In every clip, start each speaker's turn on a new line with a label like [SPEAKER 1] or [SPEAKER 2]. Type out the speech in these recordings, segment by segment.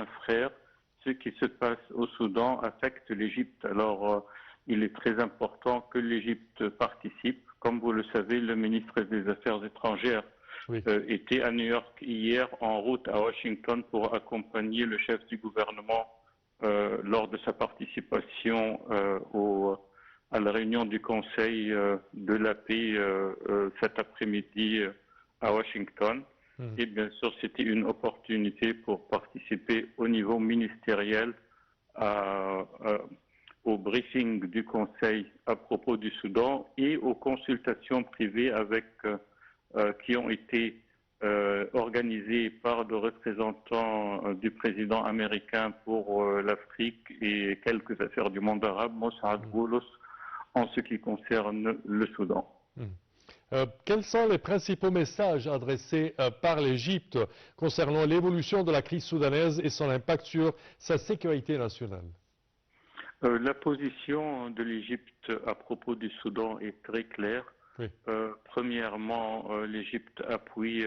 [SPEAKER 1] frère, ce qui se passe au Soudan affecte l'Égypte. Alors, il est très important que l'Égypte participe. Comme vous le savez, le ministre des Affaires étrangères était à New York hier en route à Washington pour accompagner le chef du gouvernement lors de sa participation à la réunion du Conseil de la paix cet après-midi à Washington. Et bien sûr, c'était une opportunité pour participer au niveau ministériel au briefing du Conseil à propos du Soudan et aux consultations privées qui ont été organisées par des représentants du président américain pour l'Afrique et quelques affaires du monde arabe, Mossad Boulos, en ce qui concerne le Soudan.
[SPEAKER 2] Quels sont les principaux messages adressés par l'Égypte concernant l'évolution de la crise soudanaise et son impact sur sa sécurité nationale?
[SPEAKER 1] La position de l'Égypte à propos du Soudan est très claire. Premièrement, l'Égypte appuie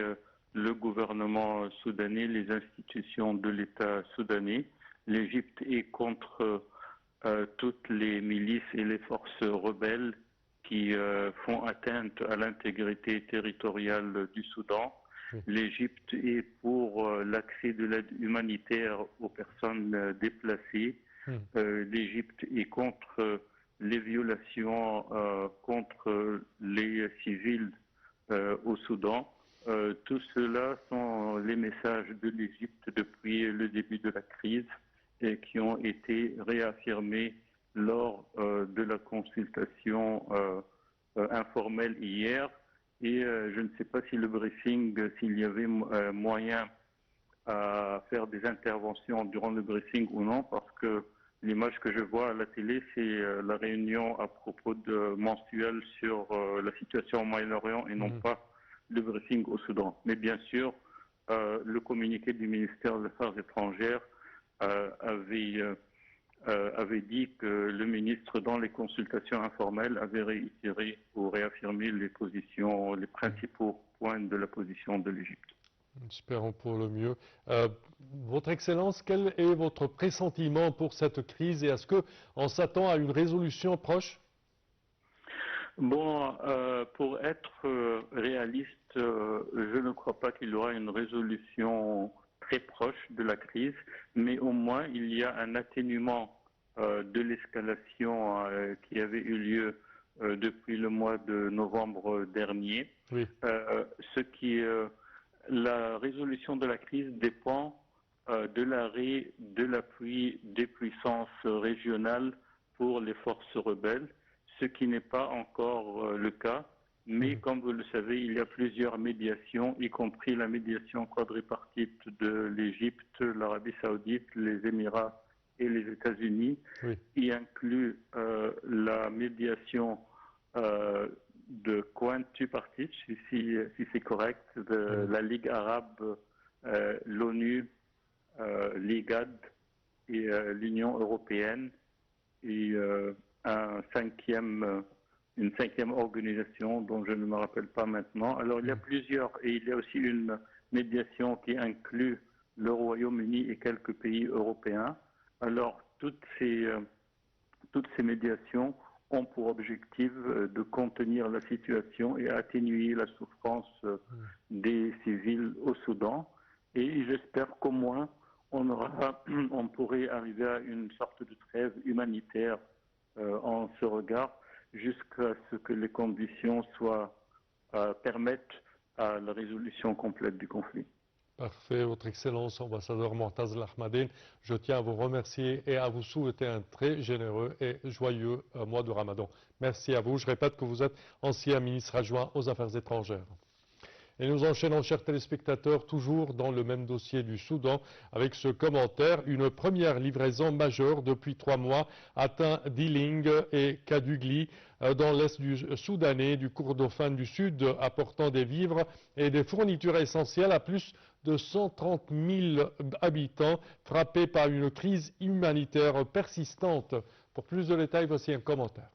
[SPEAKER 1] le gouvernement soudanais, les institutions de l'État soudanais. L'Égypte est contre toutes les milices et les forces rebelles qui font atteinte à l'intégrité territoriale du Soudan. L'Égypte est pour l'accès de l'aide humanitaire aux personnes déplacées. L'Égypte est contre les violations contre les civils au Soudan. Tout cela sont les messages de l'Égypte depuis le début de la crise et qui ont été réaffirmés lors de la consultation informelle hier. Et je ne sais pas si le briefing, s'il y avait moyen à faire des interventions durant le briefing ou non, parce que l'image que je vois à la télé, c'est la réunion à propos de mensuelle sur la situation au Moyen-Orient et non pas le briefing au Soudan. Mais bien sûr, le communiqué du ministère des Affaires étrangères avait dit que le ministre, dans les consultations informelles, avait réitéré ou réaffirmé les principaux points de la position de l'Égypte.
[SPEAKER 2] Espérons pour le mieux. Votre Excellence, quel est votre pressentiment pour cette crise et est-ce qu'on s'attend à une résolution proche?
[SPEAKER 1] Bon, pour être réaliste, je ne crois pas qu'il y aura une résolution très proche de la crise, mais au moins il y a un atténuement de l'escalation qui avait eu lieu depuis le mois de novembre dernier. La résolution de la crise dépend de l'arrêt de l'appui des puissances régionales pour les forces rebelles, ce qui n'est pas encore le cas. Mais comme vous le savez, il y a plusieurs médiations, y compris la médiation quadripartite de l'Égypte, l'Arabie saoudite, les Émirats et les États-Unis, qui inclut la médiation de quintupartite, si c'est correct, de la Ligue arabe, l'ONU, l'IGAD et l'Union européenne, et une cinquième organisation dont je ne me rappelle pas maintenant. Alors il y a plusieurs, et il y a aussi une médiation qui inclut le Royaume-Uni et quelques pays européens. Alors toutes ces médiations ont pour objectif de contenir la situation et atténuer la souffrance des civils au Soudan. Et j'espère qu'au moins on pourrait arriver à une sorte de trêve humanitaire en ce regard, jusqu'à ce que les conditions permettent à la résolution complète du conflit.
[SPEAKER 2] Parfait, Votre Excellence, ambassadeur Mortaz Lahmadine, je tiens à vous remercier et à vous souhaiter un très généreux et joyeux mois de Ramadan. Merci à vous. Je répète que vous êtes ancien ministre adjoint aux Affaires étrangères. Et nous enchaînons, chers téléspectateurs, toujours dans le même dossier du Soudan, avec ce commentaire. Une première livraison majeure depuis 3 mois atteint Diling et Kadugli dans l'est du Soudanais, du Kordofan du Sud, apportant des vivres et des fournitures essentielles à plus de 130 000 habitants frappés par une crise humanitaire persistante. Pour plus de détails, voici un commentaire.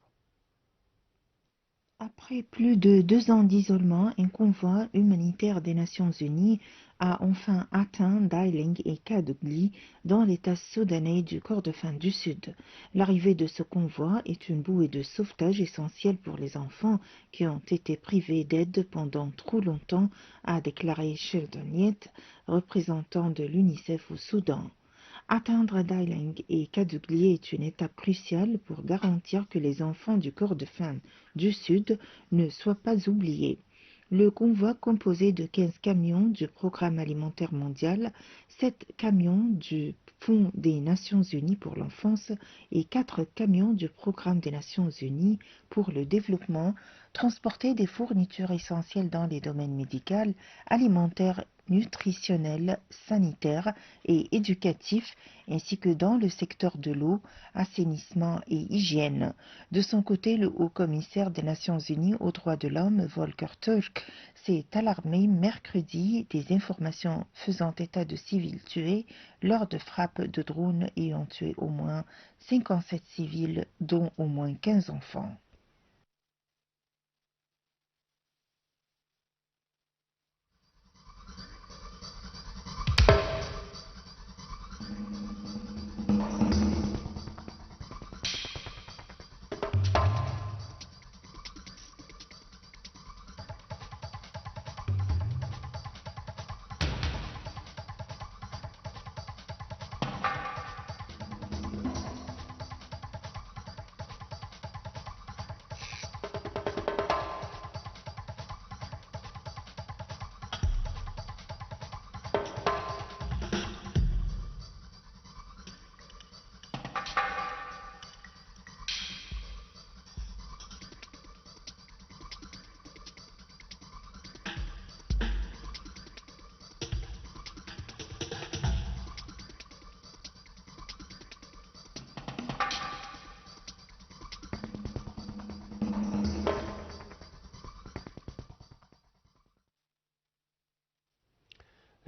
[SPEAKER 3] Après plus de 2 ans d'isolement, un convoi humanitaire des Nations Unies a enfin atteint Dailing et Kadugli dans l'état soudanais du Kordofan du Sud. L'arrivée de ce convoi est une bouée de sauvetage essentielle pour les enfants qui ont été privés d'aide pendant trop longtemps, a déclaré Sheldon Yett, représentant de l'UNICEF au Soudan. Atteindre Dailing et Kadugli est une étape cruciale pour garantir que les enfants du Kordofan du Sud ne soient pas oubliés. Le convoi, composé de 15 camions du Programme alimentaire mondial, 7 camions du Fonds des Nations unies pour l'enfance et 4 camions du Programme des Nations unies pour le développement, transportaient des fournitures essentielles dans les domaines médical, alimentaire, nutritionnel, sanitaire et éducatif, ainsi que dans le secteur de l'eau, assainissement et hygiène. De son côté, le haut-commissaire des Nations unies aux droits de l'homme, Volker Turk, s'est alarmé mercredi des informations faisant état de civils tués lors de frappes de drones ayant tué au moins 57 civils, dont au moins 15 enfants.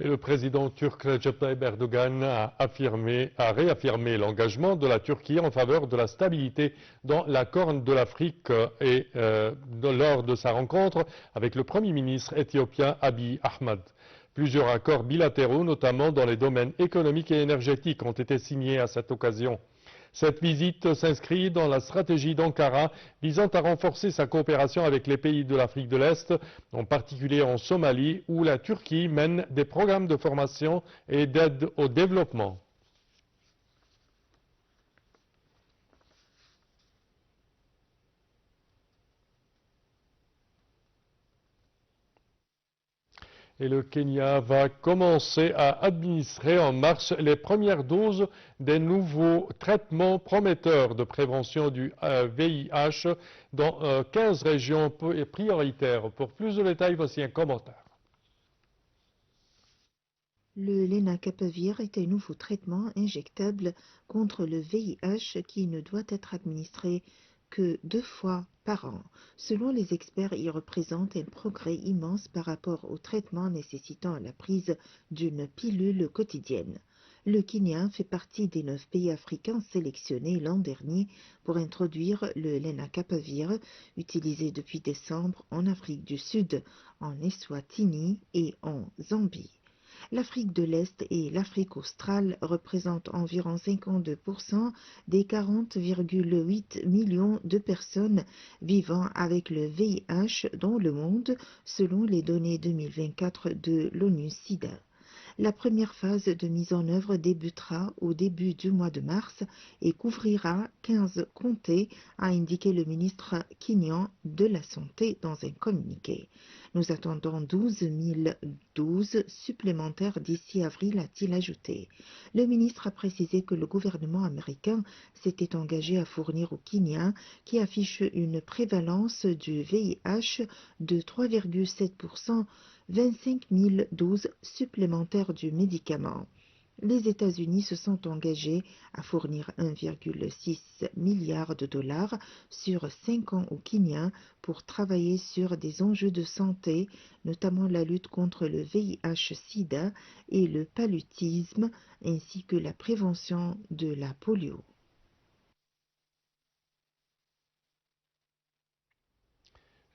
[SPEAKER 2] Et le président turc Recep Tayyip Erdogan a réaffirmé l'engagement de la Turquie en faveur de la stabilité dans la Corne de l'Afrique lors de sa rencontre avec le Premier ministre éthiopien Abiy Ahmed. Plusieurs accords bilatéraux, notamment dans les domaines économiques et énergétiques, ont été signés à cette occasion. Cette visite s'inscrit dans la stratégie d'Ankara visant à renforcer sa coopération avec les pays de l'Afrique de l'Est, en particulier en Somalie, où la Turquie mène des programmes de formation et d'aide au développement. Et le Kenya va commencer à administrer en mars les premières doses des nouveaux traitements prometteurs de prévention du VIH dans 15 régions prioritaires. Pour plus de détails, voici un commentaire.
[SPEAKER 3] Le lenacapavir est un nouveau traitement injectable contre le VIH qui ne doit être administré que 2 fois par an. Selon les experts, il représente un progrès immense par rapport au traitement nécessitant la prise d'une pilule quotidienne. Le Kenya fait partie des 9 pays africains sélectionnés l'an dernier pour introduire le lenacapavir, utilisé depuis décembre en Afrique du Sud, en Eswatini et en Zambie. L'Afrique de l'Est et l'Afrique australe représentent environ 52% des 40,8 millions de personnes vivant avec le VIH dans le monde, selon les données 2024 de l'ONU-SIDA. La première phase de mise en œuvre débutera au début du mois de mars et couvrira 15 comtés, a indiqué le ministre kenyan de la Santé dans un communiqué. Nous attendons 12 000 doses supplémentaires d'ici avril, a-t-il ajouté. Le ministre a précisé que le gouvernement américain s'était engagé à fournir au Kenya, qui affiche une prévalence du VIH de 3,7%, 25 000 doses supplémentaires du médicament. Les États-Unis se sont engagés à fournir 1,6 milliard de dollars sur 5 ans au Kenya pour travailler sur des enjeux de santé, notamment la lutte contre le VIH-Sida et le paludisme, ainsi que la prévention de la polio.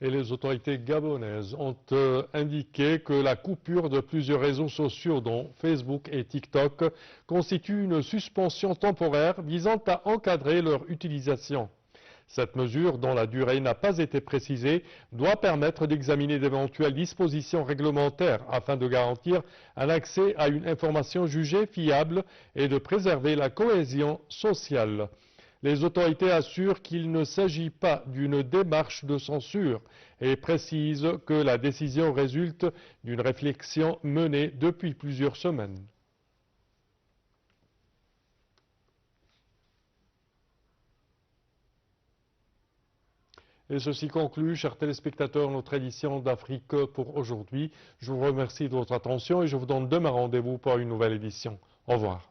[SPEAKER 2] Et les autorités gabonaises ont indiqué que la coupure de plusieurs réseaux sociaux, dont Facebook et TikTok, constitue une suspension temporaire visant à encadrer leur utilisation. Cette mesure, dont la durée n'a pas été précisée, doit permettre d'examiner d'éventuelles dispositions réglementaires afin de garantir un accès à une information jugée fiable et de préserver la cohésion sociale. Les autorités assurent qu'il ne s'agit pas d'une démarche de censure et précisent que la décision résulte d'une réflexion menée depuis plusieurs semaines. Et ceci conclut, chers téléspectateurs, notre édition d'Afrique pour aujourd'hui. Je vous remercie de votre attention et je vous donne demain rendez-vous pour une nouvelle édition. Au revoir.